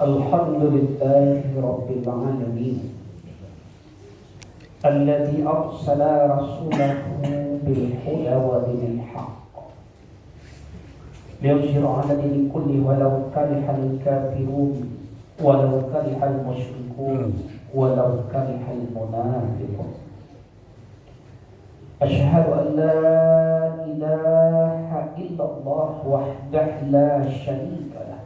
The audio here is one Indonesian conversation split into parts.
Alhamdulillahi Rabbil Alamin Alladhi arsala rasulahu bilhuda wa dinil haqq liyuzhira ala dini kulli walau karihal kafirun walau karihal musyrikun walau karihal munafiqun. Asyhadu an la ilaha illallah wahdahu la syarika lah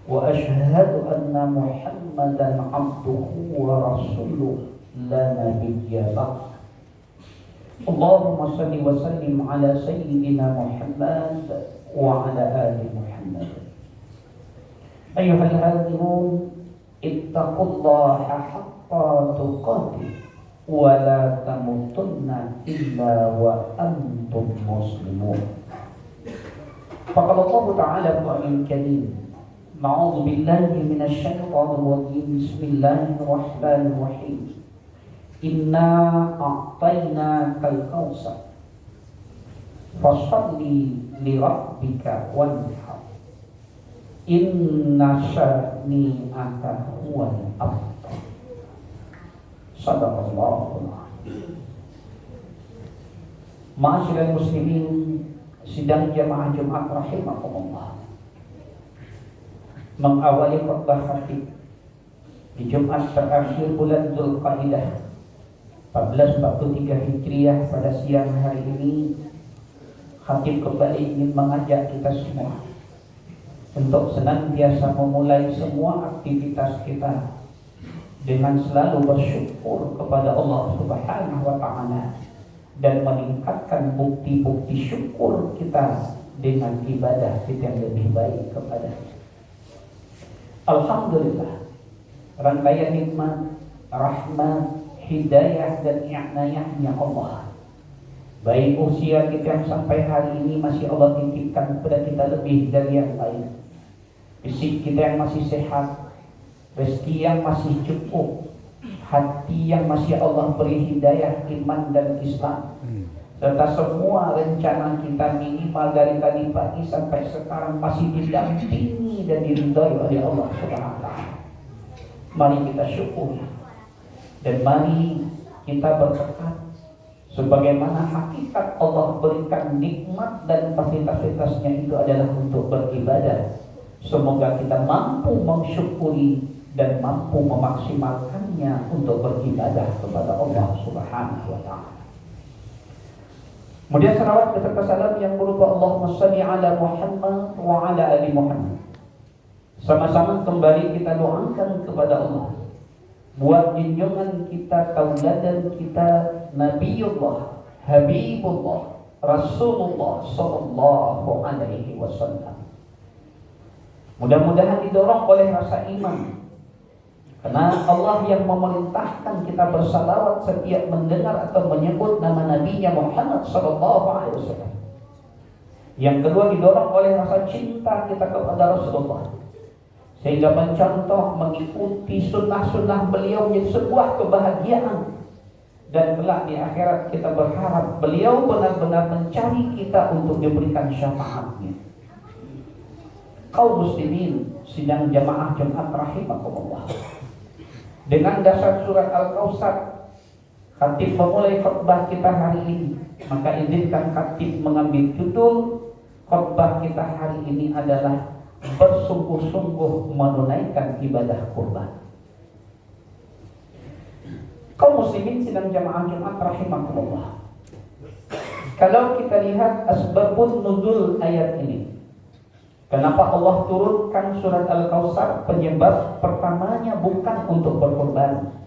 wa asyhadu anna Muhammadan abduhu wa rasuluh la nabiyya ba'd. Allahumma salli wa sallim ala sayyidina Muhammad wa ala ali Muhammad. Ayyuhal hadirin, ittaqullaha haqqa tuqatih wa la tamutunna illa wa antum muslimun. Faqala Allah Ta'ala Al-Qur'anul Karim, A'udzu billahi minasy syaithanir rajim. Bismillahirrahmanirrahim. Inna a'tainakal kautsar fasholli li rabbika wanhar inna syani'aka huwal abtar. Sadaqallahul adzim. Ma'asyiral muslimin, sidang jamaah Jumat rahimakumullah. Mengawali khutbah khatib di Jumat terakhir bulan Dzulqa'dah 1443 Hijriah pada siang hari ini, khatib kembali ingin mengajak kita semua untuk senantiasa memulai semua aktivitas kita dengan selalu bersyukur kepada Allah Subhanahu wa Ta'ala dan meningkatkan bukti-bukti syukur kita dengan ibadah kita yang lebih baik kepada-Nya. Alhamdulillah, rangkaian nikmat, rahmat, hidayah dan i'nayahnya Allah, baik usia kita yang sampai hari ini masih Allah titipkan kepada kita lebih dari yang lain, fisik kita yang masih sehat, rezeki yang masih cukup, hati yang masih Allah beri hidayah iman dan Islam, serta semua rencana kita minimal dari tadi pagi sampai sekarang masih didampingi dan diridhai oleh Allah Subhanahu wa Ta'ala. Mari kita syukur dan mari kita bertekad sebagaimana hakikat Allah berikan nikmat dan fasilitas-fasilitasnya itu adalah untuk beribadah. Semoga kita mampu mensyukuri dan mampu memaksimalkannya untuk beribadah kepada Allah Subhanahu wa Ta'ala. Kemudian salawat beserta salam yang berupa Allahumma shalli ala Muhammad wa ala ali Muhammad. Sama-sama kembali kita doakan kepada Allah buat junjungan kita, tauladan kita, Nabiullah, Habibullah, Rasulullah sallallahu alaihi wasallam. Mudah-mudahan didorong oleh rasa iman, karena Allah yang memerintahkan kita bersalawat setiap mendengar atau menyebut nama Nabi-Nya Muhammad sallallahu alaihi wasallam. Yang kedua didorong oleh rasa cinta kita kepada Rasulullah, sehingga mencontoh, mengikuti sunnah-sunnah beliau menjadi sebuah kebahagiaan. Dan kelak di akhirat kita berharap beliau benar-benar mencari kita untuk diberikan syafaatnya. Kaum muslimin, sidang jamaah Jumat rahimakumullah. Dengan dasar surat Al-Kautsar, khatib memulai khutbah kita hari ini. Maka izinkan khatib mengambil judul khutbah kita hari ini adalah bersungguh-sungguh menunaikan ibadah kurban. Kaum muslimin sidang jamaah Jumat rahimakumullah. Kalau kita lihat asbabun nuzul ayat ini, kenapa Allah turunkan surat Al-Kautsar? Penyebab pertamanya bukan untuk berkorban,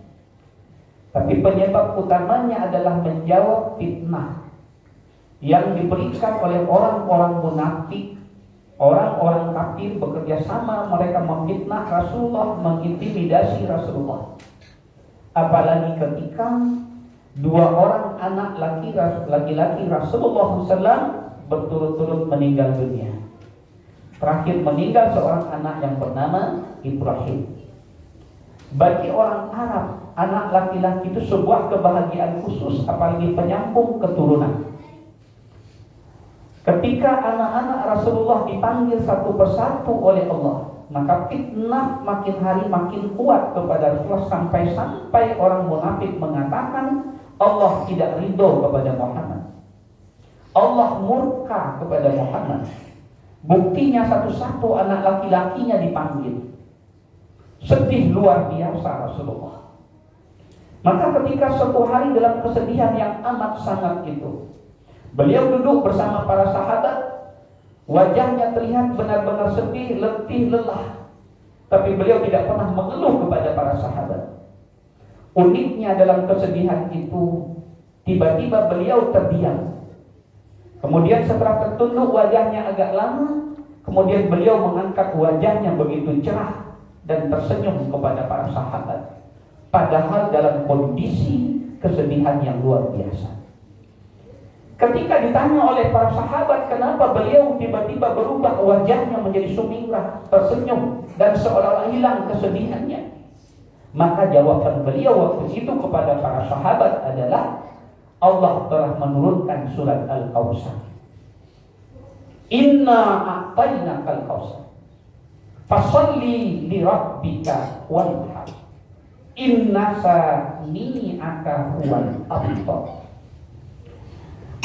tapi penyebab utamanya adalah menjawab fitnah yang diberikan oleh orang-orang munafik, orang-orang kafir bekerja sama. Mereka memfitnah Rasulullah, mengintimidasi Rasulullah. Apalagi ketika dua orang anak laki-laki Rasulullah SAW berturut-turut meninggal dunia. Terakhir meninggal seorang anak yang bernama Ibrahim. Bagi orang Arab, anak laki-laki itu sebuah kebahagiaan khusus, apalagi penyambung keturunan. Ketika anak-anak Rasulullah dipanggil satu persatu oleh Allah, maka fitnah makin hari makin kuat kepada Rasulullah, sampai orang munafik mengatakan Allah tidak ridho kepada Muhammad, Allah murka kepada Muhammad. Buktinya satu-satu anak laki-lakinya dipanggil. Sedih luar biasa Rasulullah. Maka ketika suatu hari dalam kesedihan yang amat sangat itu, beliau duduk bersama para sahabat. Wajahnya terlihat benar-benar sedih, letih, lelah. Tapi beliau tidak pernah mengeluh kepada para sahabat. Uniknya dalam kesedihan itu, tiba-tiba beliau terdiam. Kemudian setelah tertunduk wajahnya agak lama, kemudian beliau mengangkat wajahnya begitu cerah dan tersenyum kepada para sahabat. Padahal dalam kondisi kesedihan yang luar biasa. Ketika ditanya oleh para sahabat kenapa beliau tiba-tiba berubah wajahnya menjadi sumingrah, tersenyum dan seolah-olah hilang kesedihannya, maka jawaban beliau waktu itu kepada para sahabat adalah Allah telah menurunkan surat Al-Kautsar. Inna a'tainakal kautsar fasalli li rabbika wanhar inna sani'aka huwal abtar.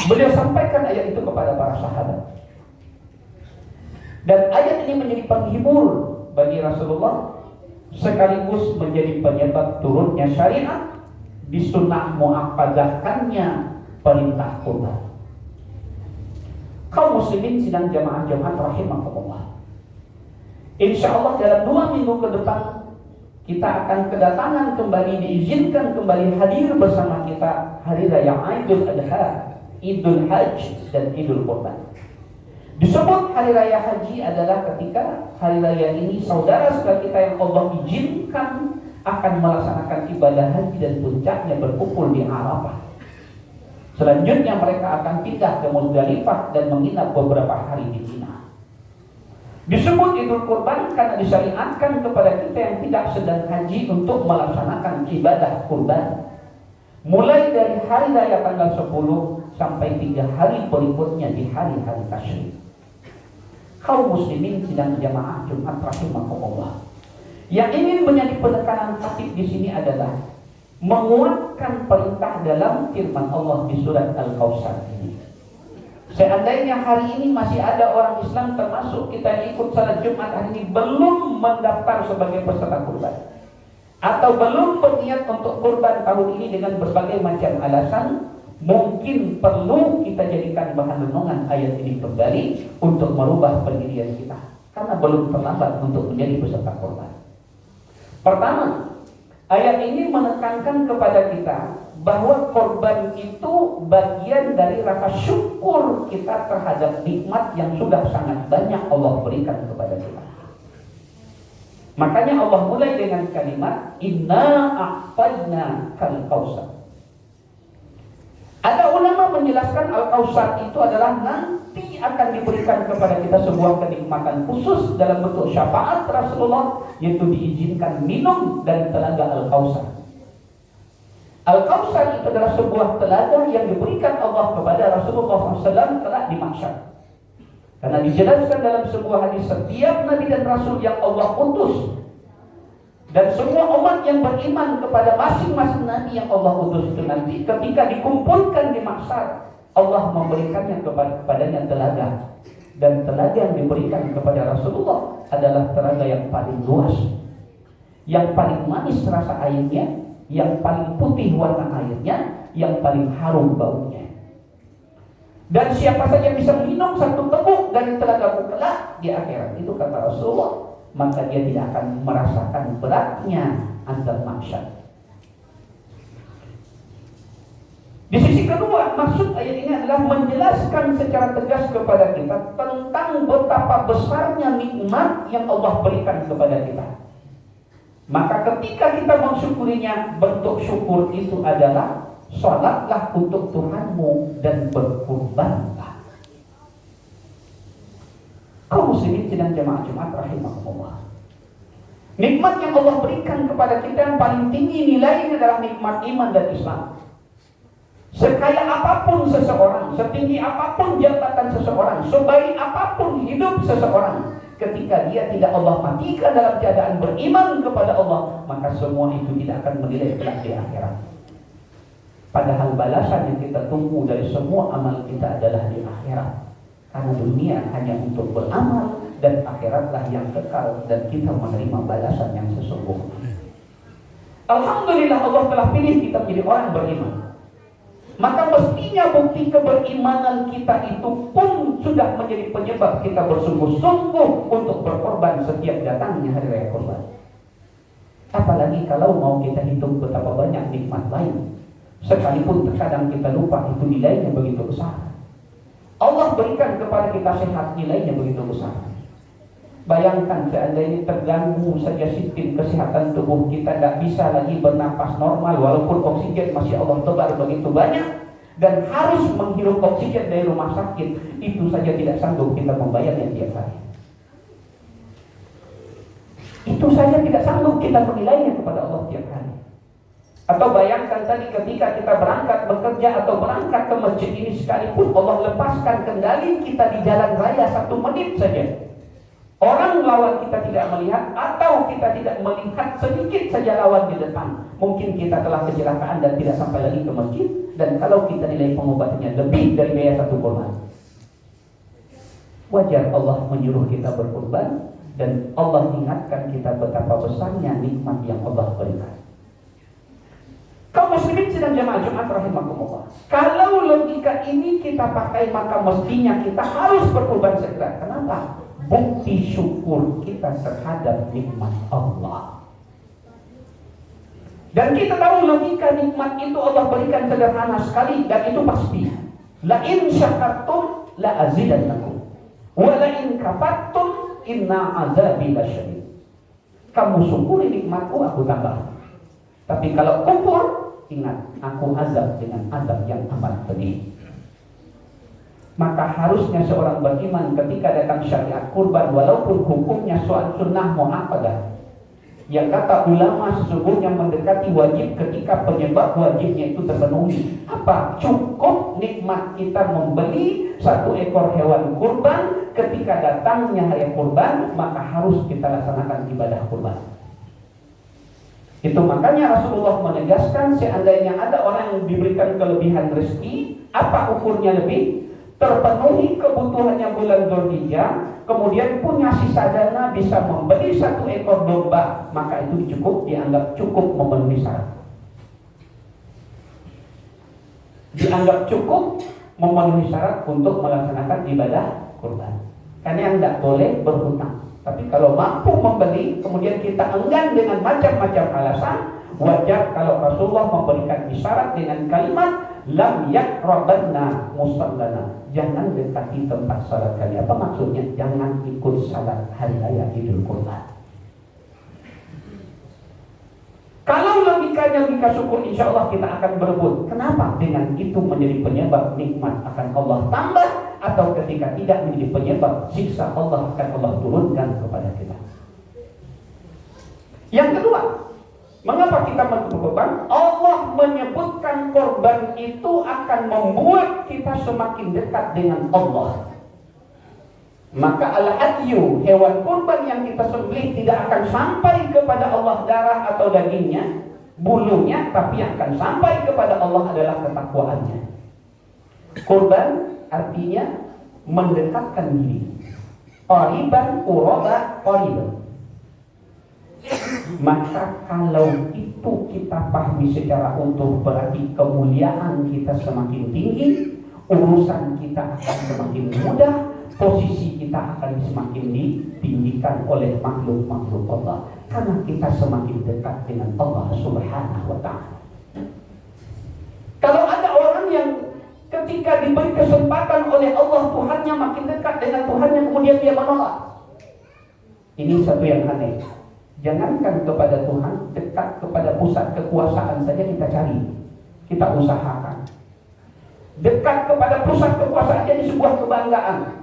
Beliau sampaikan ayat itu kepada para sahabat. Dan ayat ini menjadi penghibur bagi Rasulullah, sekaligus menjadi penyebab turunnya syariat, disunnah muakkadahkannya perintah kurban. Kaum muslimin sidang jamaah Jumat rahimakumullah. Insyaallah dalam 2 minggu ke depan kita akan kedatangan kembali, diizinkan kembali hadir bersama kita hari raya Idul Adha, Idul Hajj dan Idul Kurban. Disebut hari raya haji adalah ketika hari raya ini saudara-saudara kita yang Allah izinkan akan melaksanakan ibadah haji dan puncaknya berkumpul di Arafah. Selanjutnya mereka akan pindah ke Muzdalifah dan menginap beberapa hari di Mina. Disebut Idul Kurban karena disyariatkan kepada kita yang tidak sedang haji untuk melaksanakan ibadah kurban. Mulai dari hari raya tanggal 10 sampai 3 hari berikutnya di hari-hari tasyrik. Kaum muslimin sidang jamaah Jumat rahimakumullah. Yang ingin menjadi penekanan hati di sini adalah menguatkan perintah dalam firman Allah di surat Al-Kautsar ini. Seandainya hari ini masih ada orang Islam termasuk kita yang ikut salat Jumat hari ini belum mendaftar sebagai peserta kurban, atau belum berniat untuk kurban tahun ini dengan berbagai macam alasan, mungkin perlu kita jadikan bahan renungan ayat ini kembali untuk merubah pendirian kita, karena belum terlambat untuk menjadi peserta kurban. Pertama, ayat ini menekankan kepada kita bahwa korban itu bagian dari rasa syukur kita terhadap nikmat yang sudah sangat banyak Allah berikan kepada kita. Makanya Allah mulai dengan kalimat Inna a'tainakal kautsar. Ada ulama menjelaskan Al-Kautsar itu adalah nanti akan diberikan kepada kita sebuah kenikmatan khusus dalam bentuk syafaat Rasulullah, yaitu diizinkan minum dari telaga Al-Kautsar. Al-Kautsar itu adalah sebuah telaga yang diberikan Allah kepada Rasulullah SAW kelak di mahsyar. Karena dijelaskan dalam sebuah hadis, setiap nabi dan rasul yang Allah utus dan semua umat yang beriman kepada masing-masing nabi yang Allah utus itu nanti ketika dikumpulkan di mahsyar, Allah memberikannya kepadanya telaga. Dan telaga yang diberikan kepada Rasulullah adalah telaga yang paling luas, yang paling manis rasa airnya, yang paling putih warna airnya, yang paling harum baunya. Dan siapa saja bisa minum satu teguk dari telaga kelak di akhirat, itu kata Rasulullah, maka dia tidak akan merasakan beratnya azab mahsyar. Di sisi kedua, maksud ayat ini adalah menjelaskan secara tegas kepada kita tentang betapa besarnya nikmat yang Allah berikan kepada kita. Maka ketika kita mensyukurinya, bentuk syukur itu adalah salatlah untuk Tuhanmu dan berkurbanlah. Kaum muslimin sidang jamaah Jumat rahimahumullah. Nikmat yang Allah berikan kepada kita yang paling tinggi nilainya adalah nikmat iman dan Islam. Sekaya apapun seseorang, setinggi apapun jabatan seseorang, sebaik apapun hidup seseorang, ketika dia tidak Allah matikan dalam keadaan beriman kepada Allah, maka semua itu tidak akan menilai kelak di akhirat. Padahal balasan yang kita tunggu dari semua amal kita adalah di akhirat. Karena dunia hanya untuk beramal, dan akhiratlah yang kekal, dan kita menerima balasan yang sesungguhnya. Alhamdulillah Allah telah pilih kita menjadi orang beriman. Maka mestinya bukti keberimanan kita itu pun sudah menjadi penyebab kita bersungguh-sungguh untuk berkorban setiap datangnya hari raya kurban. Apalagi kalau mau kita hitung betapa banyak nikmat lain, sekalipun terkadang kita lupa itu nilainya begitu besar. Allah berikan kepada kita sehat, nilainya begitu besar. Bayangkan seandainya terganggu saja sistem kesehatan tubuh kita, tidak bisa lagi bernapas normal walaupun oksigen masih Allah tebar begitu banyak, dan harus menghirup oksigen dari rumah sakit, itu saja tidak sanggup kita membayarnya tiap hari. Itu saja tidak sanggup kita menilainya kepada Allah tiap hari. Atau bayangkan tadi ketika kita berangkat bekerja atau berangkat ke masjid ini, sekalipun Allah lepaskan kendali kita di jalan raya 1 menit saja, orang lawan kita tidak melihat, atau kita tidak melihat sedikit saja lawan di depan, mungkin kita telah kecelakaan dan tidak sampai lagi ke masjid. Dan kalau kita nilai pengobatannya lebih dari biaya 1 kurban, wajar Allah menyuruh kita berkurban, dan Allah ingatkan kita betapa besarnya nikmat yang Allah berikan. Kaum muslimin sedang jamaah Jumat rahimakumullah, kalau logika ini kita pakai, maka mestinya kita harus berkurban segera. Kenapa? Bukti syukur kita terhadap nikmat Allah. Dan kita tahu logika nikmat itu Allah berikan sederhana sekali, dan itu pasti. La in syakartum la azidannakum, wa la in kafartum inna azabi lasyadid. Kamu syukuri nikmatku, aku tambah. Tapi kalau kufur, ingat, aku azab dengan azab yang amat pedih. Maka harusnya seorang beriman ketika datang syariat kurban, walaupun hukumnya soal sunnah mu'akkadah, yang kata ulama sesungguhnya mendekati wajib ketika penyebab wajibnya itu terpenuhi. Apa? Cukup nikmat kita membeli 1 ekor hewan kurban, ketika datangnya hari kurban, maka harus kita laksanakan ibadah kurban. Itu makanya Rasulullah menegaskan, seandainya ada orang yang diberikan kelebihan rezeki, apa ukurnya lebih? Terpenuhi kebutuhannya bulan Dzulhijjah, kemudian punya sisa dana bisa membeli 1 ekor domba, maka itu dianggap cukup memenuhi syarat. Dianggap cukup memenuhi syarat untuk melaksanakan ibadah kurban. Karena yang tidak boleh berhutang. Tapi kalau mampu membeli, kemudian kita enggan dengan macam-macam alasan, wajar kalau Rasulullah memberikan isyarat dengan kalimat lam yaqrabanna musallana, jangan dekati tempat salat kami. Apa maksudnya? Jangan ikut salat hari raya Idul Kurban. Kalau logikanya logika syukur, insya Allah kita akan berebut. Kenapa? Dengan itu menjadi penyebab nikmat akan Allah tambah, atau ketika tidak menjadi penyebab siksa Allah akan Allah turunkan kepada kita. Yang kedua, mengapa kita berkorban? Allah menyebutkan korban itu akan membuat kita semakin dekat dengan Allah. Maka al-hadyu, hewan kurban yang kita sembelih, tidak akan sampai kepada Allah darah atau dagingnya, bulunya, tapi yang akan sampai kepada Allah adalah ketakwaannya. Kurban artinya mendekatkan diri. Qariban, quraba, qariban. Maka kalau itu kita pahami secara utuh, berarti kemuliaan kita semakin tinggi, urusan kita akan semakin mudah, posisi kita akan semakin ditinggikan oleh makhluk-makhluk Allah, karena kita semakin dekat dengan Allah Subhanahu wa ta'ala. Kalau ada orang yang ketika diberi kesempatan oleh Allah, Tuhannya makin dekat dengan Tuhannya, kemudian dia menolak, ini satu yang aneh. Jangankan kepada Tuhan, dekat kepada pusat kekuasaan saja kita cari, kita usahakan. Dekat kepada pusat kekuasaan jadi sebuah kebanggaan.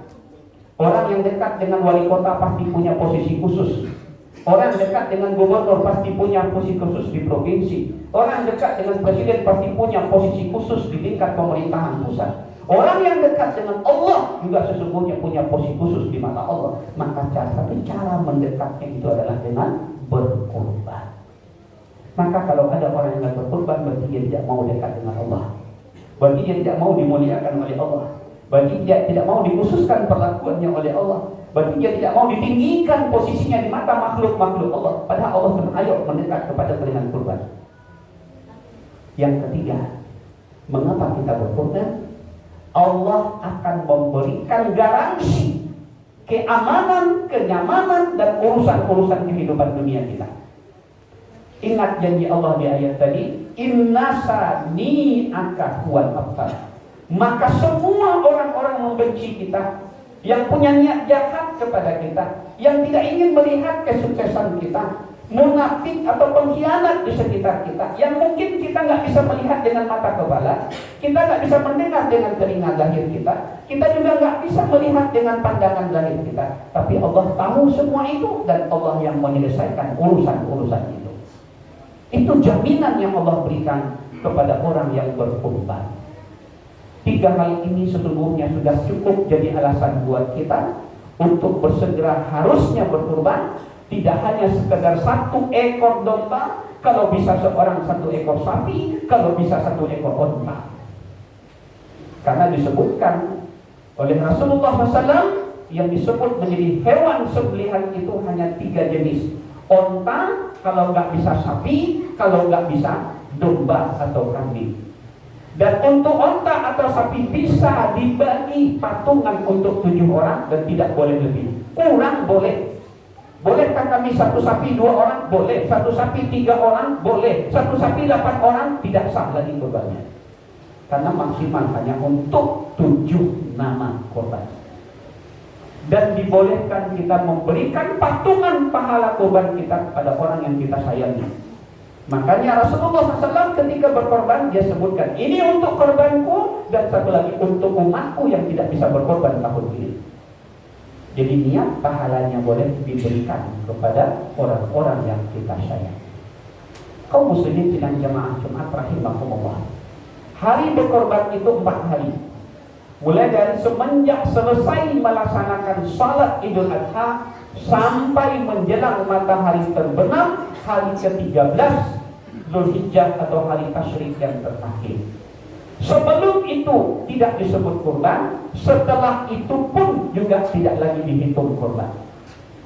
Orang yang dekat dengan wali kota pasti punya posisi khusus. Orang dekat dengan gubernur pasti punya posisi khusus di provinsi. Orang dekat dengan presiden pasti punya posisi khusus di tingkat pemerintahan pusat. Orang yang dekat dengan Allah juga sesungguhnya punya posisi khusus di mata Allah. Maka cara mendekatnya itu adalah dengan berkorban. Maka kalau ada orang yang tidak berkorban, berarti dia tidak mau dekat dengan Allah. Berarti dia tidak mau dimuliakan oleh Allah. Berarti dia tidak mau dikhususkan perlakuannya oleh Allah. Berarti dia tidak mau ditinggikan posisinya di mata makhluk-makhluk Allah. Padahal Allah sudah ayo mendekat kepada dengan kurban. Yang ketiga, mengapa kita berkorban? Allah akan memberikan garansi keamanan, kenyamanan, dan urusan-urusan kehidupan dunia kita. Ingat janji Allah di ayat tadi, inna sani'aka huwal abtar. Maka semua orang-orang membenci kita, yang punya niat jahat kepada kita, yang tidak ingin melihat kesuksesan kita, munafik atau pengkhianat di sekitar kita, yang mungkin kita nggak bisa melihat dengan mata kepala, kita nggak bisa mendengar dengan telinga zahir kita juga nggak bisa melihat dengan pandangan zahir kita. Tapi Allah tahu semua itu dan Allah yang menyelesaikan urusan-urusan itu. Itu jaminan yang Allah berikan kepada orang yang berkorban. 3 hal ini sesungguhnya sudah cukup jadi alasan buat kita untuk bersegera harusnya berkorban. Tidak hanya sekedar 1 ekor domba, kalau bisa seorang 1 ekor sapi, kalau bisa 1 ekor onta. Karena disebutkan oleh Rasulullah SAW yang disebut menjadi hewan sembelihan itu hanya 3 jenis. Onta, kalau nggak bisa sapi, kalau nggak bisa domba atau kambing. Dan untuk onta atau sapi bisa dibagi patungan untuk 7 orang dan tidak boleh lebih. Kurang boleh. Bolehkah kami 1 sapi 2 orang? Boleh. 1 sapi 3 orang? Boleh. 1 sapi 8 orang? Tidak sah lagi korbannya. Karena maksimal hanya untuk 7 nama korban. Dan dibolehkan kita memberikan patungan pahala korban kita kepada orang yang kita sayangi. Makanya Rasulullah SAW ketika berkorban, dia sebutkan, ini untuk korbanku dan satu lagi untuk umatku yang tidak bisa berkorban tahun ini. Jadi niat pahalanya boleh diberikan kepada orang-orang yang kita sayang. Kaum muslimin sidang jamaah Jumat rahimakumullah. Hari berkorban itu 4 hari. Mulai dari semenjak selesai melaksanakan salat Idul Adha sampai menjelang matahari terbenam hari ke-13 Zulhijjah atau hari tasyrik yang terakhir. Sebelum itu tidak disebut kurban, setelah itu pun juga tidak lagi dihitung kurban.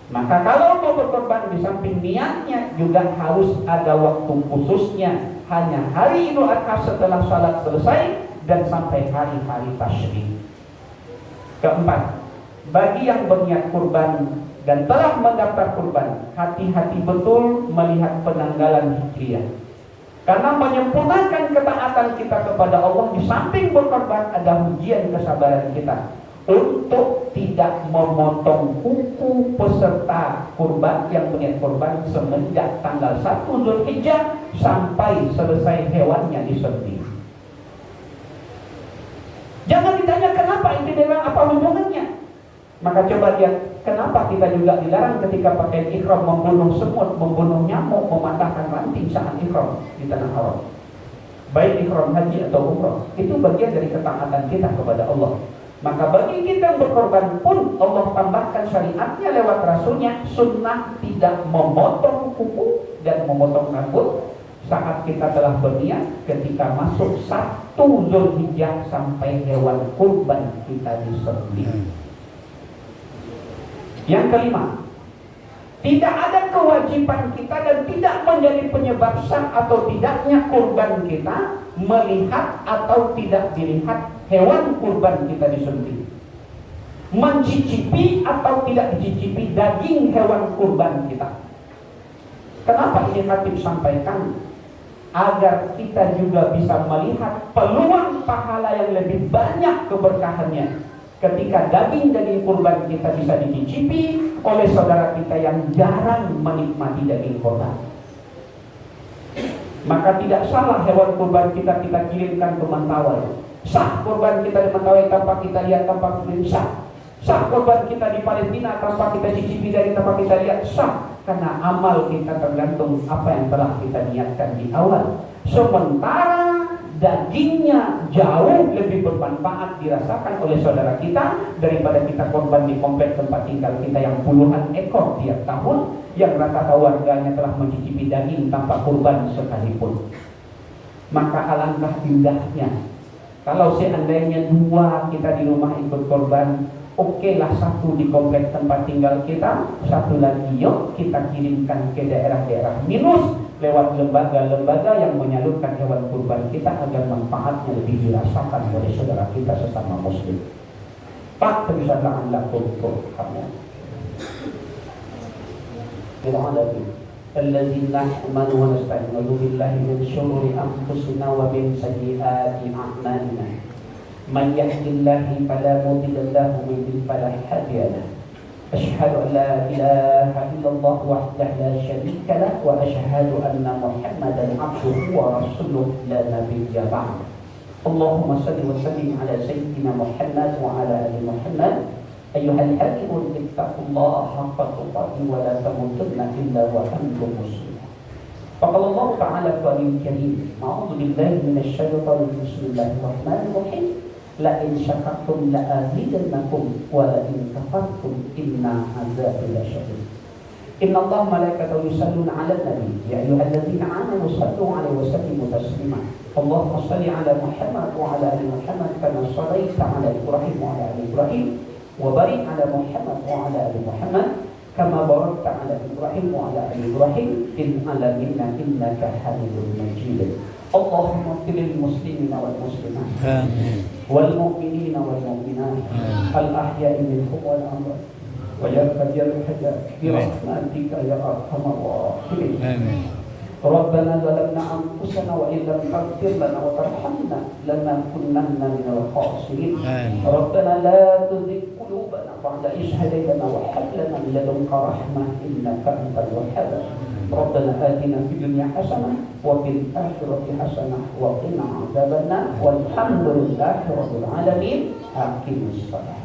Maka kalau mau berkorban di samping niatnya juga harus ada waktu khususnya, hanya hari Idul Adha setelah salat selesai dan sampai hari-hari tasyrik. Keempat, bagi yang berniat kurban dan telah mendaftar kurban, hati-hati betul melihat penanggalan hijriah. Karena menyempurnakan ketaatan kita kepada Allah di samping berkorban ada ujian kesabaran kita untuk tidak memotong kuku peserta kurban yang berniat kurban semenjak tanggal 1 Zulhijjah sampai selesai hewannya disembelih. Jangan ditanya kenapa ini dengan apa hubungannya. Maka coba lihat kenapa kita juga dilarang ketika pakai ihram membunuh semut, membunuh nyamuk, mematahkan ranting saat ihram di tanah haram. Baik ihram haji atau umrah, itu bagian dari ketaatan kita kepada Allah. Maka bagi kita yang berkorban pun Allah tambahkan syariatnya lewat rasulnya, sunnah tidak memotong kuku dan memotong rambut saat kita telah berniat ketika masuk 1 Zulhijjah sampai hewan kurban kita disembelih. Yang kelima, tidak ada kewajiban kita dan tidak menjadi penyebab sah atau tidaknya kurban kita melihat atau tidak dilihat hewan kurban kita disembelih. Mencicipi atau tidak dicicipi daging hewan kurban kita. Kenapa ini Khatib sampaikan? Agar kita juga bisa melihat peluang pahala yang lebih banyak keberkahannya ketika daging-daging kurban kita bisa dicicipi oleh saudara kita yang jarang menikmati daging kurban. Maka tidak salah hewan kurban kita kirimkan ke Mentawai. Sah kurban kita di Mentawai tanpa kita lihat, tanpa kita sah. Sah kurban kita di Palestina tanpa kita cicipi dari tanpa kita lihat, sah. Karena amal kita tergantung apa yang telah kita niatkan di awal. Sementara dagingnya jauh lebih bermanfaat dirasakan oleh saudara kita daripada kita korban di komplek tempat tinggal kita yang puluhan ekor tiap tahun, yang rata-rata warganya telah mencicipi daging tanpa kurban sekalipun. Maka alangkah indahnya kalau seandainya 2 kita di rumah ikut korban. Oke lah, 1 di komplek tempat tinggal kita, 1 lagi yuk kita kirimkan ke daerah-daerah minus lewat lembaga-lembaga yang menyalurkan hewan kurban kita agar manfaatnya lebih dirasakan oleh saudara kita sesama muslim. Pak, terbisalah anda untuk kamu. الذين آمنوا ونستعين بالله من شرور أنفسنا ومن سيئات أعمالنا من يهد الله فلا مضل له ومن يضلل فلا هادي له أشهد أن لا إله إلا الله وحده لا شريك له وأشهد أن محمدا عبده ورسوله لا نبي بعده اللهم صل وسلم على سيدنا محمد وعلى آل محمد أيها الحاكمون اتقوا الله حق تقاته ولا تموتن إلا وأنتم مسلمون. فقال الله تعالى في الكريم أعوذ بالله من الشيطان بسم الله الرحمن الرحيم لئن شكرتم لأزيدنكم ولئن كفرتم إن عذابي لشديد. إن الله ملائكته يصلون على النبي يا أيها الذين آمنوا صلوا عليه وسلموا تسليما. اللهم صل على محمد وعلى آل محمد كما صليت على إبراهيم وعلى آل إبراهيم وبارك على محمد وعلى آل محمد كما باركت على إبراهيم وعلى آل إبراهيم في العالمين إنك حميد مجيد. اللهم اغفر للمسلمين والمسلمات والمؤمنين والمؤمنات الأحياء منهم والأموات ويا قدير الحجاب برحمتك يا أرحم الراحمين. ربنا ظلمنا أنفسنا وإن لم تغفر لنا وترحمنا لنكونن من الخاسرين. ربنا لا تزغ قلوبنا بعد إذ هديتنا وهب لنا من لدنك رحمة إنك أنت الوهاب. ربنا آتنا في الدنيا حسنة وفي الآخرة حسنة وقنا عذاب النار والحمد لله رب العالمين. أقم الصلاة.